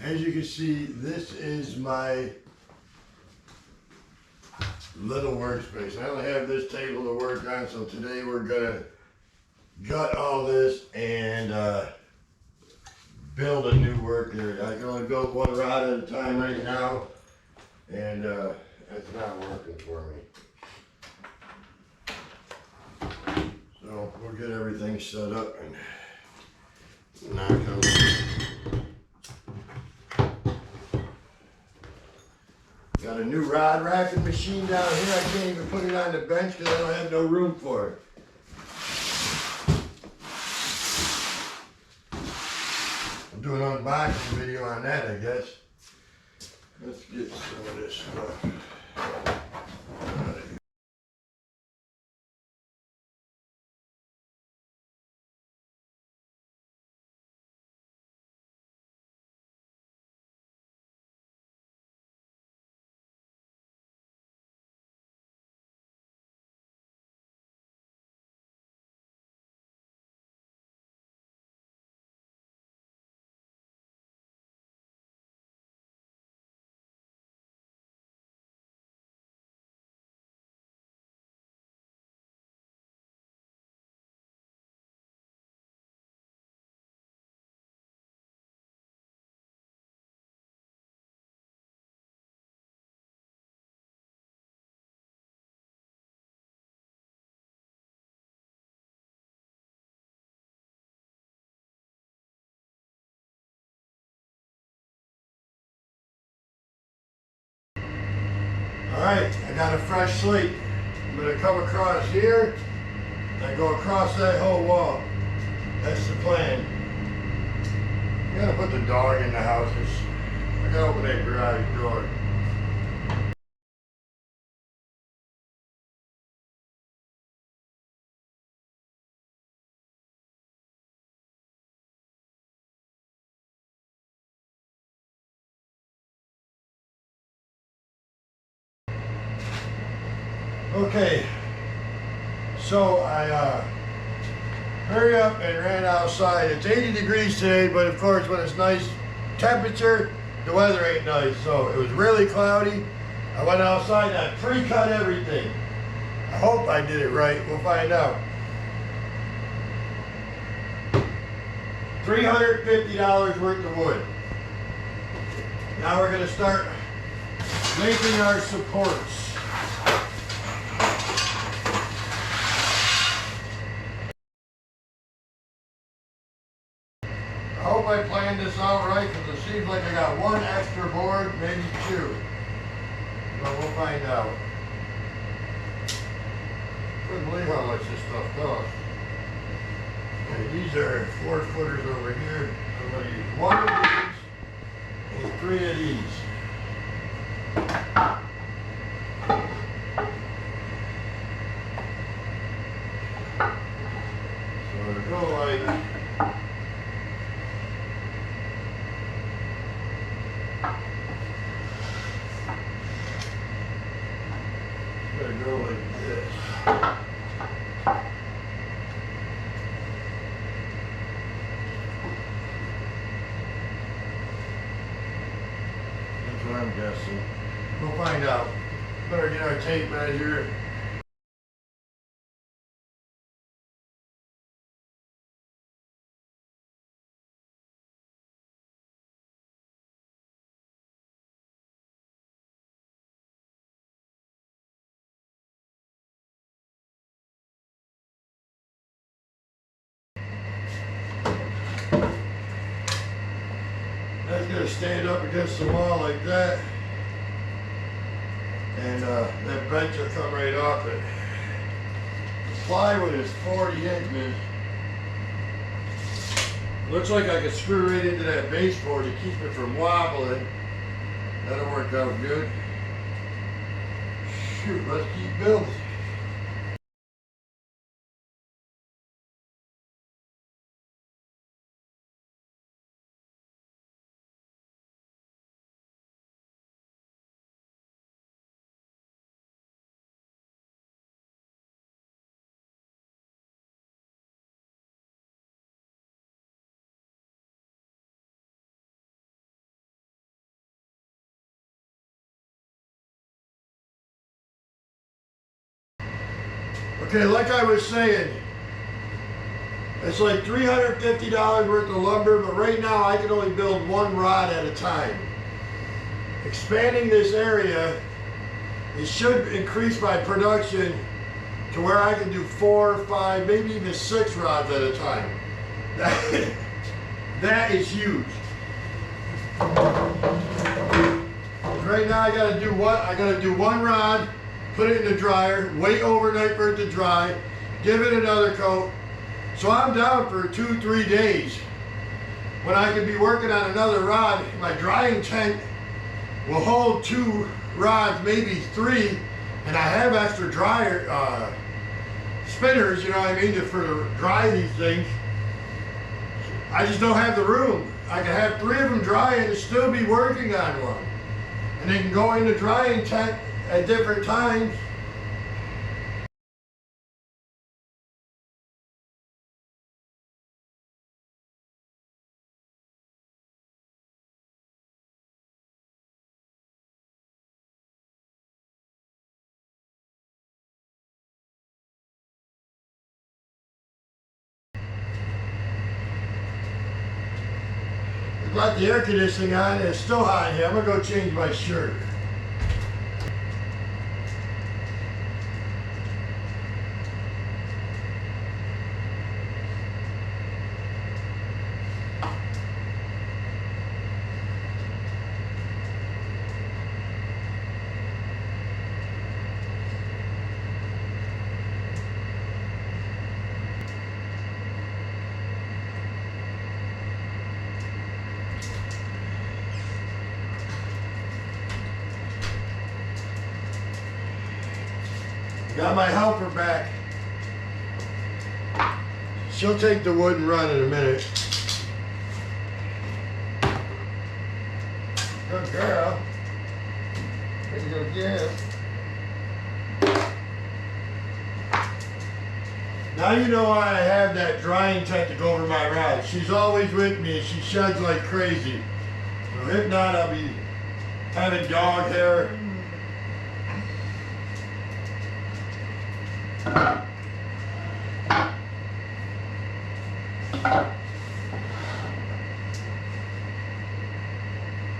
As you can see, this is my little workspace. I only have this table to work on, so today we're gonna gut all this and build a new work area. I can only build one rod at a time right now, and it's not working for me. So we'll get everything set up and knock out. Got a new rod racking machine down here. I can't even put it on the bench because I don't have no room for it. I'll do an unboxing video on that, I guess. Let's get some of this stuff. Alright, I got a fresh slate. I'm going to come across here and go across that whole wall. That's the plan. I gotta put the dog in the house. I gotta open that garage door. Okay, so I hurry up and ran outside. It's 80 degrees today, but of course when it's nice temperature, the weather ain't nice. So it was really cloudy. I went outside and I pre-cut everything. I hope I did it right. We'll find out. $350 worth of wood. Now we're going to start making our supports. I hope I planned this out right because it seems like I got one extra board, maybe two. But we'll find out. Couldn't believe how much this stuff costs. Okay, these are 4-footers over here. I'm going to use one of these and 3 of these. So it'll go like go like this. That's what I'm guessing. We'll find out. Better get our tape measure. That's going to stand up against the wall like that. And that bench will come right off it. The plywood is 40 inches. Looks like I could screw right into that baseboard to keep it from wobbling. That'll work out good. Shoot, let's keep building. Okay, like I was saying, it's like $350 worth of lumber, but right now I can only build one rod at a time. Expanding this area, it should increase my production to where I can do 4, 5, maybe even 6 rods at a time. That is huge. Right now I gotta do what? I gotta do one rod, put it in the dryer, wait overnight for it to dry, give it another coat. So I'm down for 2, 3 days. When I could be working on another rod, my drying tent will hold 2 rods, maybe 3, and I have extra dryer spinners, you know what I mean, for to dry these things. I just don't have the room. I can have 3 of them dry and still be working on one. And they can go in the drying tent at different times. Got the air conditioning on, and it's still hot in here. I'm gonna go change my shirt. Got my helper back. She'll take the wood and run in a minute. Good girl. There you go again. Now you know why I have that drying tent to go over my rods. She's always with me and she sheds like crazy. So if not, I'll be having dog hair.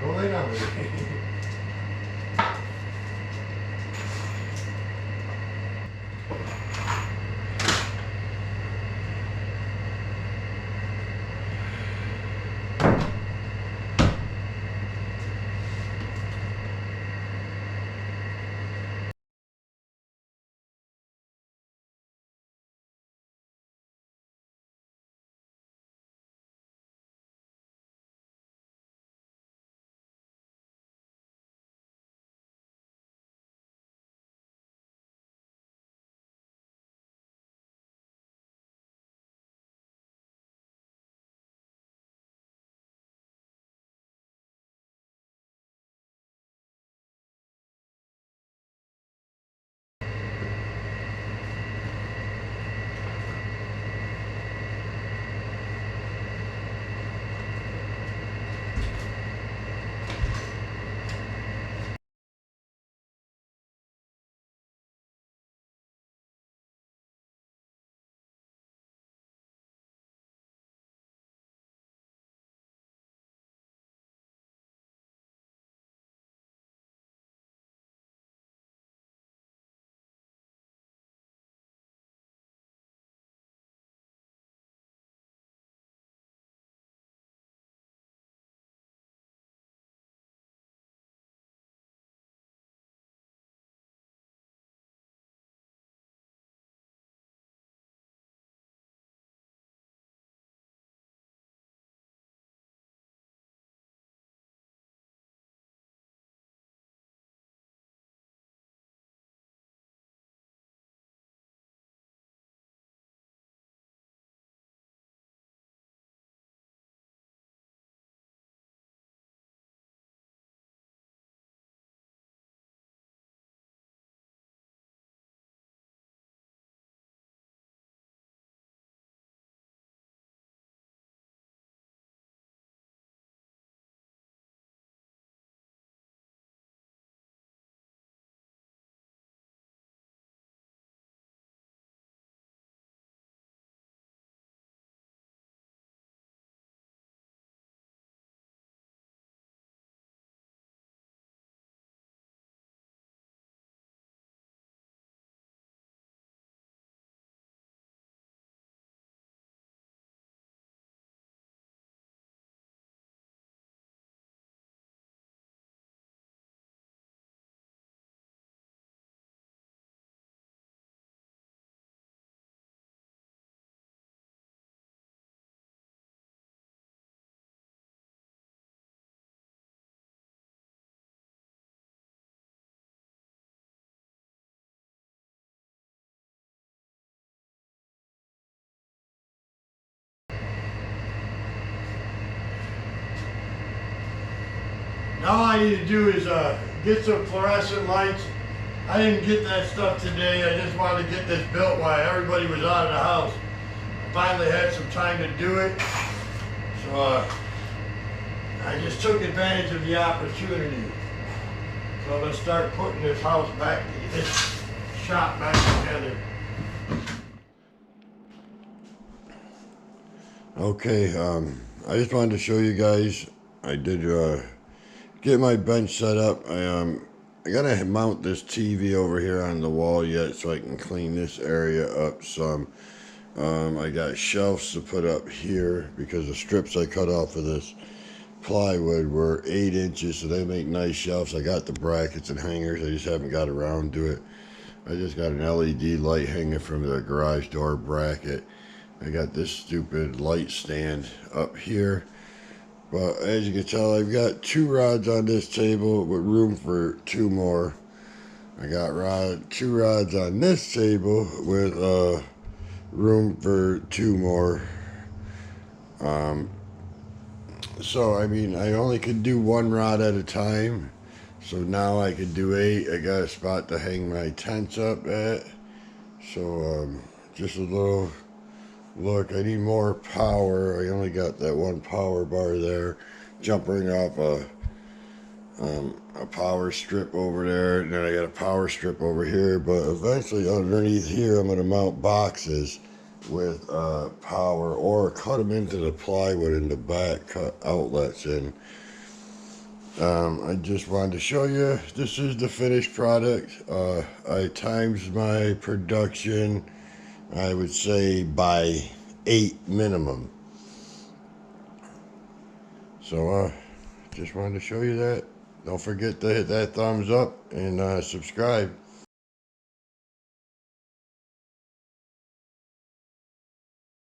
Don't lay down with me. Now all I need to do is get some fluorescent lights. I didn't get that stuff today. I just wanted to get this built while everybody was out of the house. I finally had some time to do it. So I just took advantage of the opportunity. So let's start putting this house back, this shop back together. Okay, I just wanted to show you guys, I did get my bench set up. I gotta mount this TV over here on the wall yet so I can clean this area up some. I got shelves to put up here because the strips I cut off of this plywood were 8 inches, so they make nice shelves. I got the brackets and hangers, I just haven't got around to it. I just got an LED light hanging from the garage door bracket. I got this stupid light stand up here. But as you can tell, I've got 2 rods on this table with room for 2 more. I got 2 rods on this table with room for 2 more. So I mean, I only could do 1 rod at a time. So now I could do 8. I got a spot to hang my tents up at. So just a little look. I need more power. I only got that 1 power bar there. Jumping off a power strip over there, and then I got a power strip over here. But eventually, underneath here, I'm gonna mount boxes with power, or cut them into the plywood in the back, cut outlets in. I just wanted to show you, this is the finished product. I times my production, I would say, by 8 minimum. So just wanted to show you that. Don't forget to hit that thumbs up and subscribe.